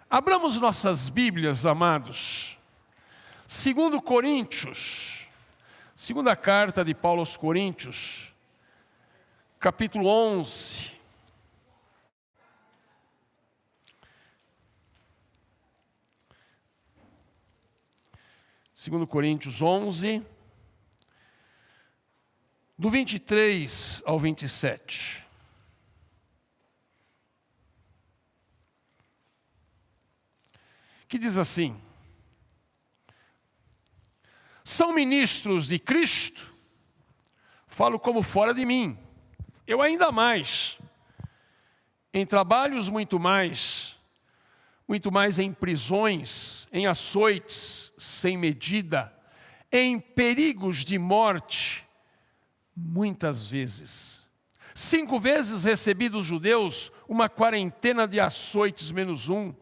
Abramos nossas Bíblias, amados. 2 Coríntios, segunda carta de Paulo aos Coríntios, capítulo 11. Segundo Coríntios 11, do 23 ao 27. Que diz assim: são ministros de Cristo, falo como fora de mim, eu ainda mais, em trabalhos muito mais em prisões, em açoites sem medida, em perigos de morte, muitas vezes. 5 vezes recebi dos judeus uma quarentena de açoites menos um.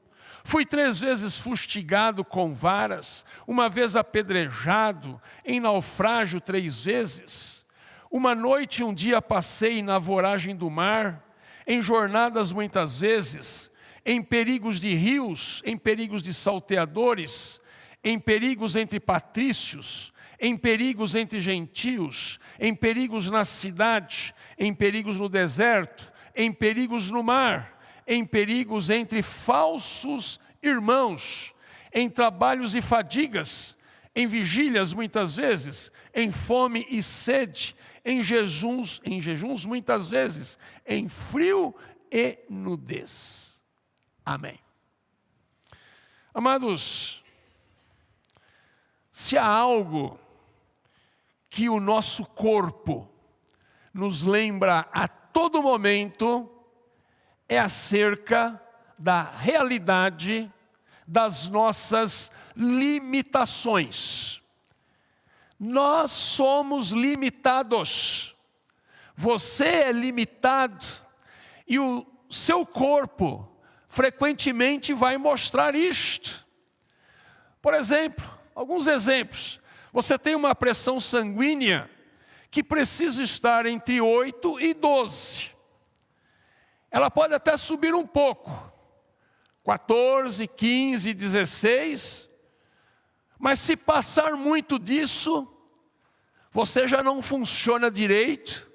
Fui 3 vezes fustigado com varas, 1 vez apedrejado, em naufrágio 3 vezes. 1 noite e 1 dia passei na voragem do mar, em jornadas muitas vezes, em perigos de rios, em perigos de salteadores, em perigos entre patrícios, em perigos entre gentios, em perigos na cidade, em perigos no deserto, em perigos no mar, em perigos entre falsos irmãos, em trabalhos e fadigas, em vigílias muitas vezes, em fome e sede, em jejuns muitas vezes, em frio e nudez. Amém. Amados, se há algo que o nosso corpo nos lembra a todo momento, é acerca da realidade das nossas limitações. Nós somos limitados. Você é limitado e o seu corpo frequentemente vai mostrar isto. Por exemplo, alguns exemplos. Você tem uma pressão sanguínea que precisa estar entre 8 e 12. Ela pode até subir um pouco, 14, 15, 16, mas se passar muito disso, você já não funciona direito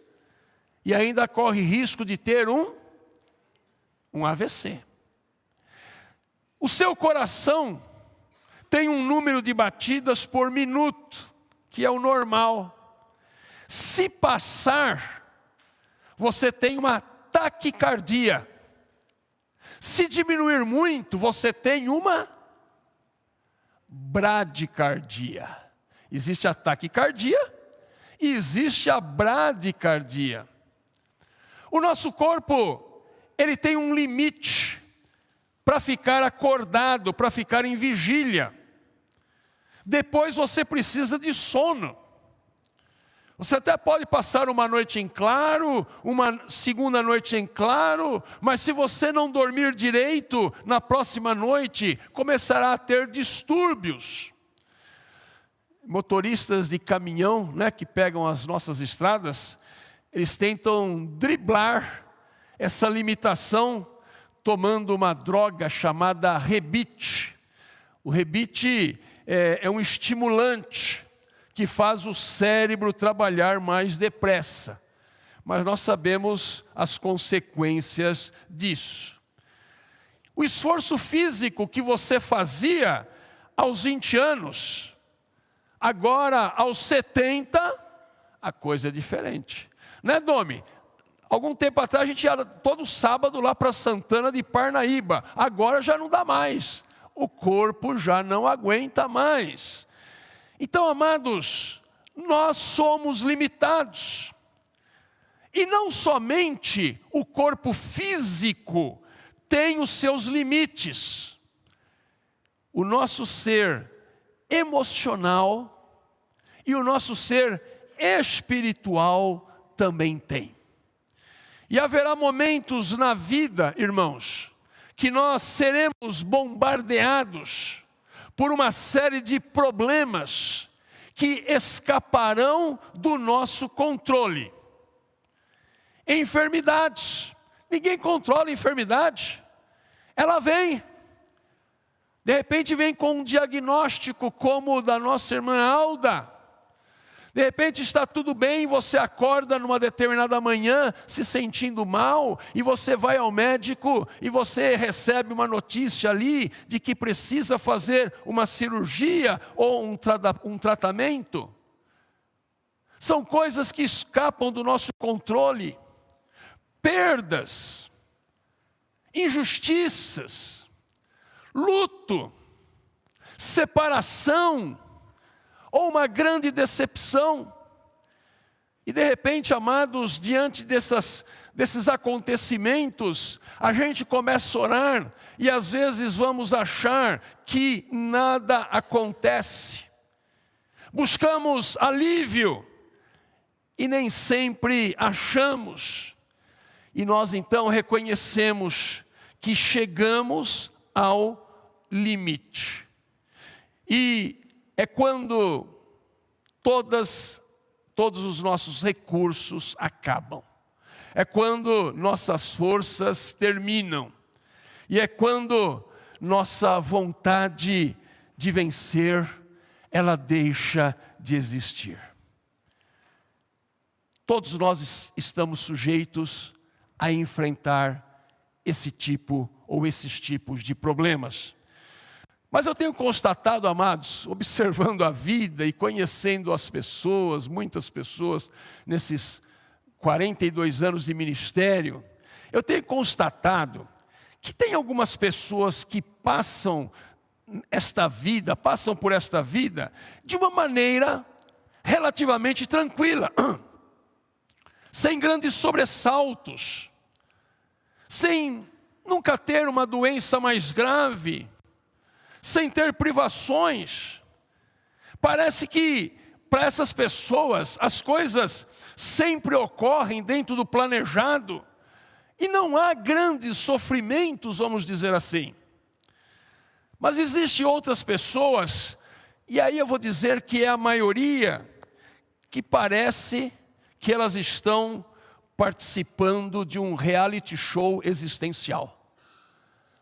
e ainda corre risco de ter um AVC. O seu coração tem um número de batidas por minuto, que é o normal. Se passar, você tem uma taquicardia. Se diminuir muito, você tem uma bradicardia. Existe a taquicardia e existe a bradicardia. O nosso corpo, ele tem um limite para ficar acordado, para ficar em vigília. Depois você precisa de sono. Você até pode passar uma noite em claro, uma segunda noite em claro, mas se você não dormir direito, na próxima noite começará a ter distúrbios. Motoristas de caminhão, que pegam as nossas estradas, eles tentam driblar essa limitação tomando uma droga chamada rebite. O rebite é um estimulante que faz o cérebro trabalhar mais depressa. Mas nós sabemos as consequências disso. O esforço físico que você fazia aos 20 anos, agora aos 70, a coisa é diferente. Né, Domi? Algum tempo atrás a gente ia todo sábado lá para Santana de Parnaíba. Agora já não dá mais. O corpo já não aguenta mais. Então, amados, nós somos limitados. E não somente o corpo físico tem os seus limites. O nosso ser emocional e o nosso ser espiritual também tem. E haverá momentos na vida, irmãos, que nós seremos bombardeados por uma série de problemas que escaparão do nosso controle. Enfermidades. Ninguém controla a enfermidade. Ela vem. De repente vem com um diagnóstico como o da nossa irmã Alda. De repente está tudo bem, você acorda numa determinada manhã se sentindo mal, e você vai ao médico e você recebe uma notícia ali de que precisa fazer uma cirurgia ou um tratamento. São coisas que escapam do nosso controle. Perdas, injustiças, luto, separação, ou uma grande decepção. E de repente, amados, diante desses acontecimentos, a gente começa a orar e às vezes vamos achar que nada acontece. Buscamos alívio e nem sempre achamos. E nós então reconhecemos que chegamos ao limite. E é quando todos os nossos recursos acabam. É quando nossas forças terminam. E é quando nossa vontade de vencer, ela deixa de existir. Todos nós estamos sujeitos a enfrentar esse tipo ou esses tipos de problemas. Mas eu tenho constatado, amados, observando a vida e conhecendo as pessoas, muitas pessoas, nesses 42 anos de ministério, eu tenho constatado que tem algumas pessoas que passam por esta vida de uma maneira relativamente tranquila, sem grandes sobressaltos, sem nunca ter uma doença mais grave, sem ter privações. Parece que para essas pessoas as coisas sempre ocorrem dentro do planejado e não há grandes sofrimentos, vamos dizer assim. Mas existem outras pessoas, e aí eu vou dizer que é a maioria, que parece que elas estão participando de um reality show existencial.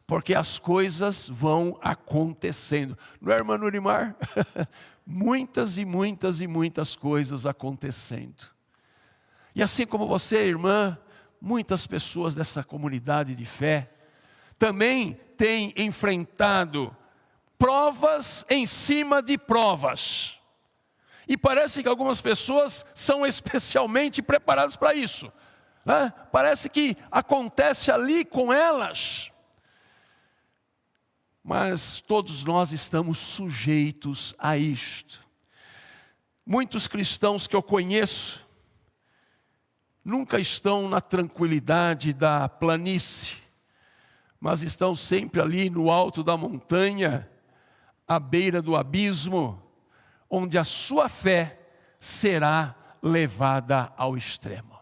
Porque as coisas vão acontecendo. Não é, irmã Nurimar? Muitas e muitas e muitas coisas acontecendo. E assim como você, irmã, muitas pessoas dessa comunidade de fé também têm enfrentado provas em cima de provas. E parece que algumas pessoas são especialmente preparadas para isso, né? Parece que acontece ali com elas. Mas todos nós estamos sujeitos a isto. Muitos cristãos que eu conheço nunca estão na tranquilidade da planície, mas estão sempre ali no alto da montanha, à beira do abismo, onde a sua fé será levada ao extremo.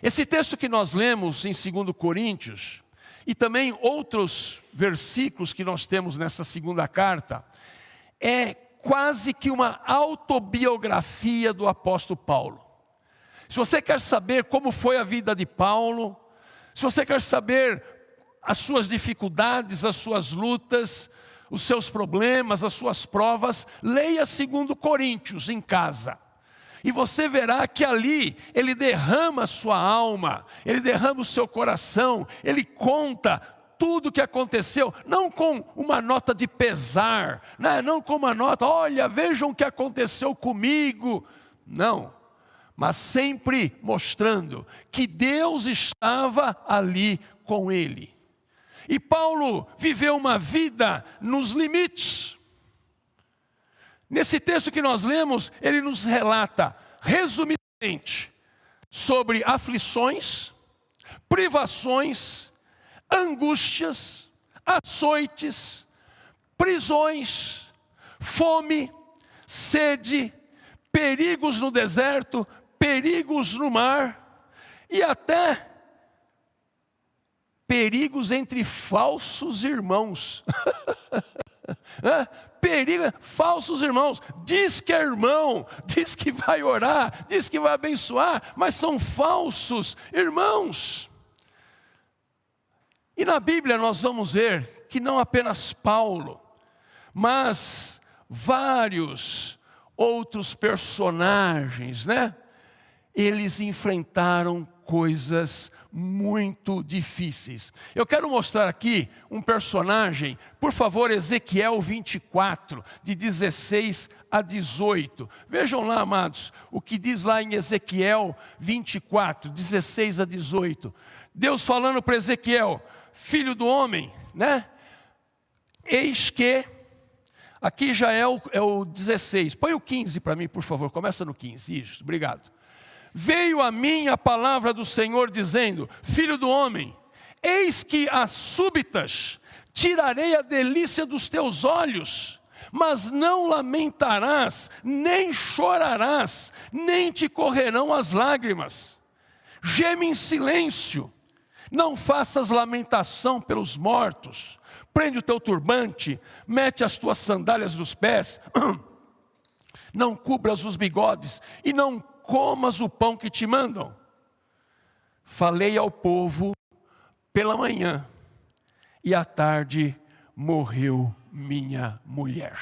Esse texto que nós lemos em 2 Coríntios, e também outros versículos que nós temos nessa segunda carta, é quase que uma autobiografia do apóstolo Paulo. Se você quer saber como foi a vida de Paulo, se você quer saber as suas dificuldades, as suas lutas, os seus problemas, as suas provas, leia 2 Coríntios em casa. E você verá que ali ele derrama a sua alma, ele derrama o seu coração, ele conta tudo o que aconteceu, não com uma nota de pesar, né? Não com uma nota, olha, vejam o que aconteceu comigo. Não, mas sempre mostrando que Deus estava ali com ele. E Paulo viveu uma vida nos limites. Nesse texto que nós lemos, ele nos relata, resumidamente, sobre aflições, privações, angústias, açoites, prisões, fome, sede, perigos no deserto, perigos no mar e até perigos entre falsos irmãos. Falsos irmãos, diz que é irmão, diz que vai orar, diz que vai abençoar, mas são falsos irmãos. E na Bíblia nós vamos ver que não apenas Paulo, mas vários outros personagens, né? Eles enfrentaram coisas muito difíceis. Eu quero mostrar aqui um personagem, por favor, Ezequiel 24, de 16 a 18. Vejam lá, amados, o que diz lá em Ezequiel 24, 16 a 18. Deus falando para Ezequiel: filho do homem, né? Eis que, aqui já é o 16, põe o 15 para mim, por favor, começa no 15, isso, obrigado. Veio a mim a palavra do Senhor dizendo: filho do homem, eis que às súbitas tirarei a delícia dos teus olhos, mas não lamentarás, nem chorarás, nem te correrão as lágrimas. Geme em silêncio, não faças lamentação pelos mortos. Prende o teu turbante, mete as tuas sandálias nos pés, não cubras os bigodes e não comas o pão que te mandam. Falei ao povo pela manhã, e à tarde morreu minha mulher.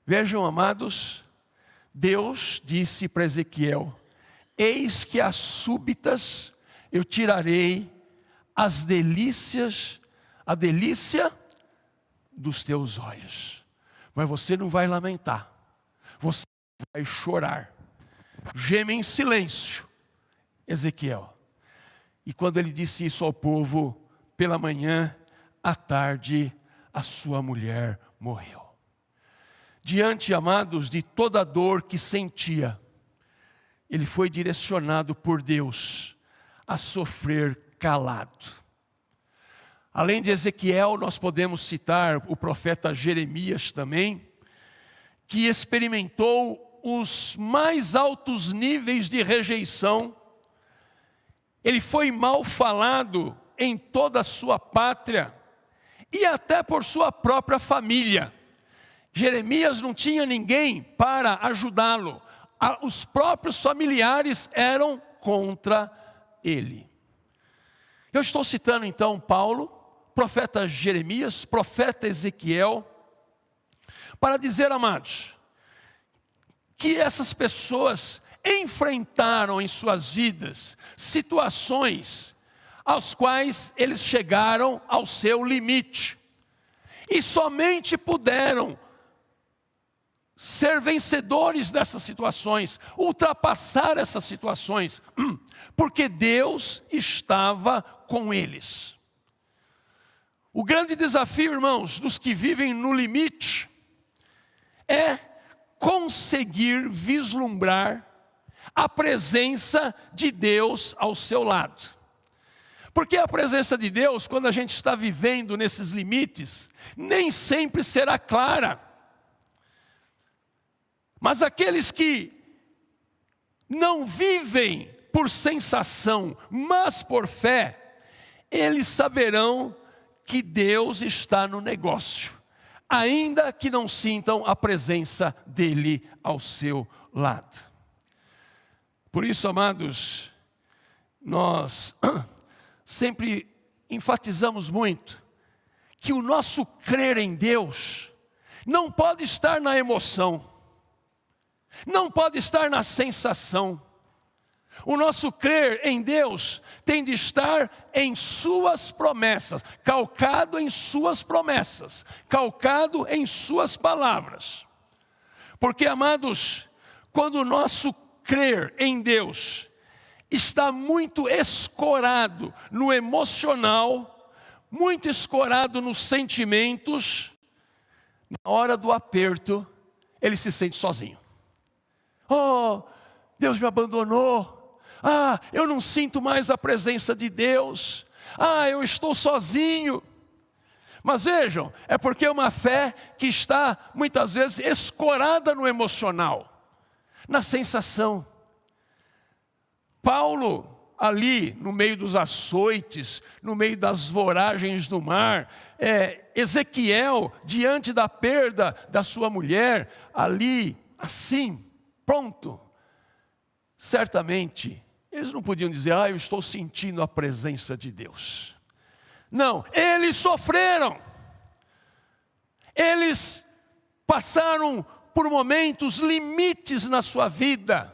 Vejam, amados, Deus disse para Ezequiel: eis que às súbitas eu tirarei as delícias, a delícia dos teus olhos. Mas você não vai lamentar, você vai chorar. Geme em silêncio, Ezequiel. E quando ele disse isso ao povo, pela manhã, à tarde, a sua mulher morreu. Diante, amados, de toda a dor que sentia, ele foi direcionado por Deus a sofrer calado. Além de Ezequiel, nós podemos citar o profeta Jeremias também, que experimentou os mais altos níveis de rejeição. Ele foi mal falado em toda a sua pátria e até por sua própria família. Jeremias não tinha ninguém para ajudá-lo. Os próprios familiares eram contra ele. Eu estou citando então Paulo, profeta Jeremias, profeta Ezequiel, para dizer, amados, que essas pessoas enfrentaram em suas vidas situações aos quais eles chegaram ao seu limite. E somente puderam ser vencedores dessas situações, ultrapassar essas situações, porque Deus estava com eles. O grande desafio, irmãos, dos que vivem no limite, é conseguir vislumbrar a presença de Deus ao seu lado. Porque a presença de Deus, quando a gente está vivendo nesses limites, nem sempre será clara. Mas aqueles que não vivem por sensação, mas por fé, eles saberão que Deus está no negócio, ainda que não sintam a presença dele ao seu lado. Por isso, amados, nós sempre enfatizamos muito que o nosso crer em Deus não pode estar na emoção, não pode estar na sensação. O nosso crer em Deus tem de estar em suas promessas, calcado em suas promessas, calcado em suas palavras. Porque, amados, quando o nosso crer em Deus está muito escorado no emocional, muito escorado nos sentimentos, na hora do aperto, ele se sente sozinho. Oh, Deus me abandonou. Ah, eu não sinto mais a presença de Deus. Ah, eu estou sozinho. Mas vejam, é porque é uma fé que está muitas vezes escorada no emocional, na sensação. Paulo, ali no meio dos açoites, no meio das voragens do mar, Ezequiel, diante da perda da sua mulher, ali, assim, pronto. Certamente, eles não podiam dizer: eu estou sentindo a presença de Deus. Não, eles sofreram. Eles passaram por momentos limites na sua vida.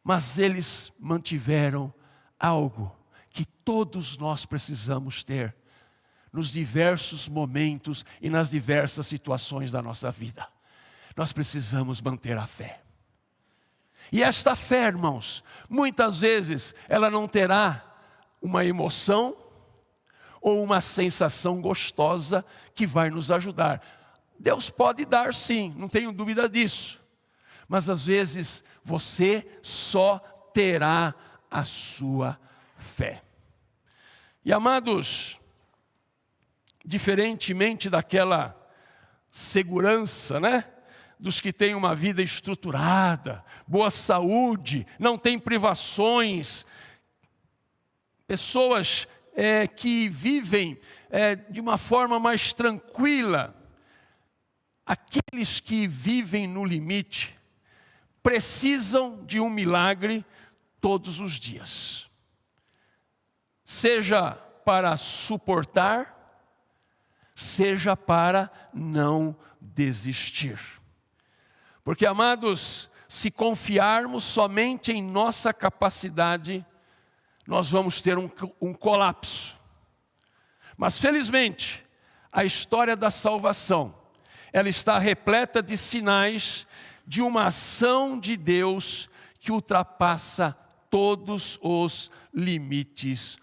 Mas eles mantiveram algo que todos nós precisamos ter nos diversos momentos e nas diversas situações da nossa vida. Nós precisamos manter a fé. E esta fé, irmãos, muitas vezes ela não terá uma emoção ou uma sensação gostosa que vai nos ajudar. Deus pode dar sim, não tenho dúvida disso. Mas às vezes você só terá a sua fé. E amados, diferentemente daquela segurança, dos que têm uma vida estruturada, boa saúde, não tem privações, pessoas que vivem de uma forma mais tranquila, aqueles que vivem no limite, precisam de um milagre todos os dias. Seja para suportar, seja para não desistir. Porque, amados, se confiarmos somente em nossa capacidade, nós vamos ter um colapso. Mas, felizmente, a história da salvação, ela está repleta de sinais de uma ação de Deus que ultrapassa todos os limites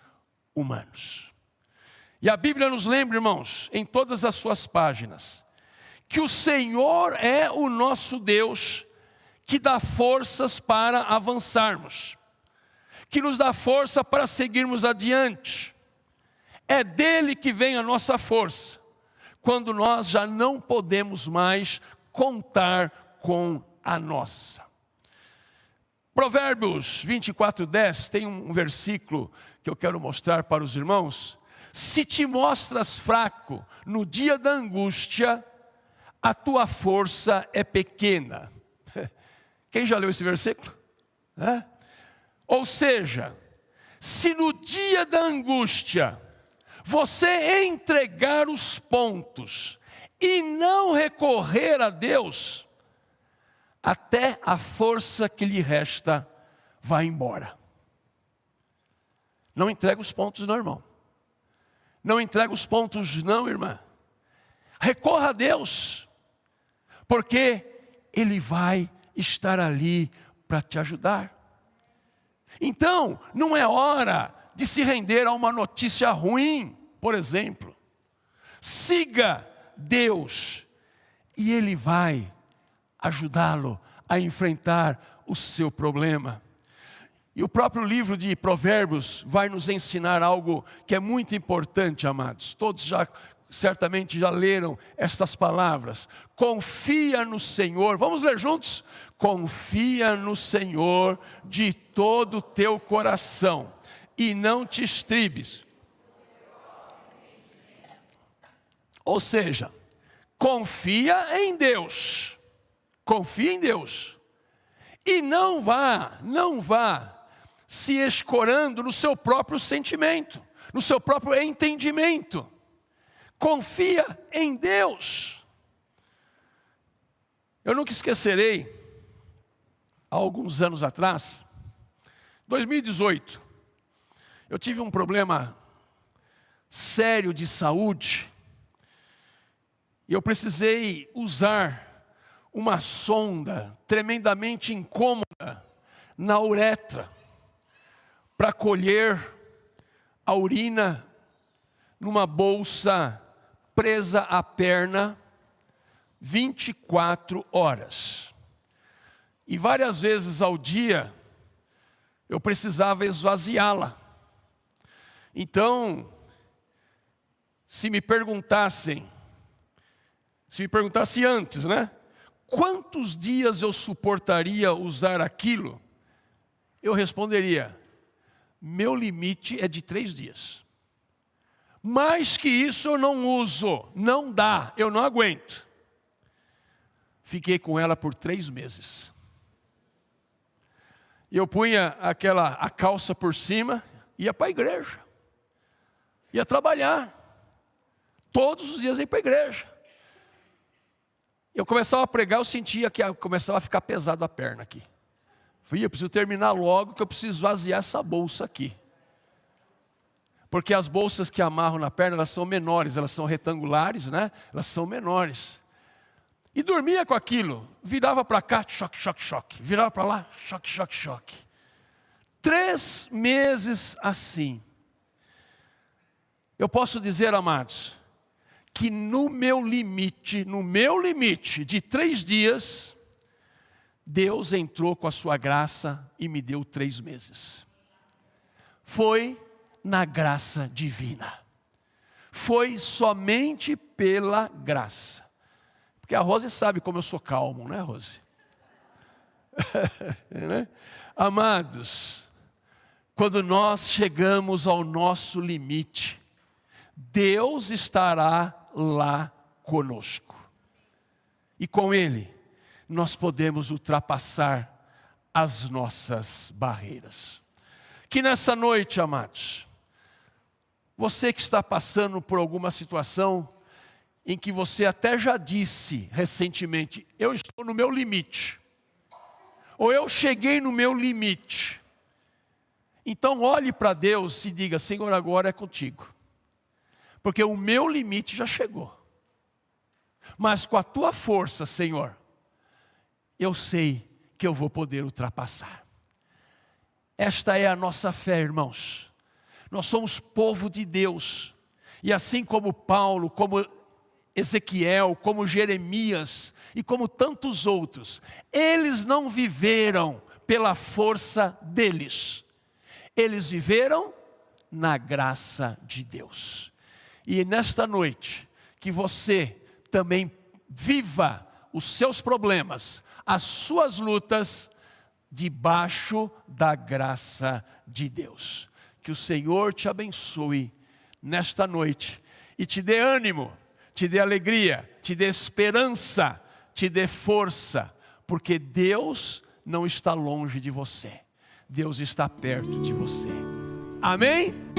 humanos. E a Bíblia nos lembra, irmãos, em todas as suas páginas, que o Senhor é o nosso Deus, que dá forças para avançarmos, que nos dá força para seguirmos adiante. É dele que vem a nossa força, quando nós já não podemos mais contar com a nossa. Provérbios 24:10 tem um versículo que eu quero mostrar para os irmãos. Se te mostras fraco no dia da angústia, a tua força é pequena. Quem já leu esse versículo? Ou seja, se no dia da angústia você entregar os pontos e não recorrer a Deus, até a força que lhe resta vai embora. Não entrega os pontos não, irmão. Não entrega os pontos não, irmã. Recorra a Deus, porque Ele vai estar ali para te ajudar. Então, não é hora de se render a uma notícia ruim, por exemplo. Siga Deus e Ele vai ajudá-lo a enfrentar o seu problema. E o próprio livro de Provérbios vai nos ensinar algo que é muito importante, amados. Todos certamente já leram estas palavras. Confia no Senhor. Vamos ler juntos? Confia no Senhor de todo o teu coração e não te estribes. Ou seja, confia em Deus. Confia em Deus. E não vá se escorando no seu próprio sentimento, no seu próprio entendimento. Confia em Deus. Eu nunca esquecerei, há alguns anos atrás, 2018, eu tive um problema sério de saúde, e eu precisei usar uma sonda tremendamente incômoda na uretra, para colher a urina numa bolsa presa à perna 24 horas. E várias vezes ao dia eu precisava esvaziá-la. Então, se me perguntasse antes, quantos dias eu suportaria usar aquilo? Eu responderia, meu limite é de 3 dias. Mais que isso eu não uso, não dá, eu não aguento. Fiquei com ela por 3 meses. Eu punha a calça por cima, ia para a igreja. Ia trabalhar. Todos os dias ia para a igreja. Eu começava a pregar, eu sentia que começava a ficar pesado a perna aqui. Eu preciso terminar logo, que eu preciso esvaziar essa bolsa aqui. Porque as bolsas que amarram na perna, elas são menores, elas são retangulares, né? Elas são menores. E dormia com aquilo, virava para cá, choque, choque, choque. Virava para lá, choque, choque, choque. 3 meses assim. Eu posso dizer, amados, que no meu limite de 3 dias, Deus entrou com a sua graça e me deu 3 meses. Foi na graça divina. Foi somente pela graça. Porque a Rose sabe como eu sou calmo, né, Rose? Né? Amados, quando nós chegamos ao nosso limite, Deus estará lá conosco. E com Ele, nós podemos ultrapassar as nossas barreiras. Que nessa noite, amados, você que está passando por alguma situação em que você até já disse recentemente, eu estou no meu limite, ou eu cheguei no meu limite. Então olhe para Deus e diga, Senhor, agora é contigo. Porque o meu limite já chegou. Mas com a tua força, Senhor, eu sei que eu vou poder ultrapassar. Esta é a nossa fé, irmãos. Nós somos povo de Deus. E assim como Paulo, como Ezequiel, como Jeremias e como tantos outros, eles não viveram pela força deles. Eles viveram na graça de Deus. E nesta noite, que você também viva os seus problemas, as suas lutas, debaixo da graça de Deus. Que o Senhor te abençoe nesta noite e te dê ânimo, te dê alegria, te dê esperança, te dê força, porque Deus não está longe de você, Deus está perto de você. Amém?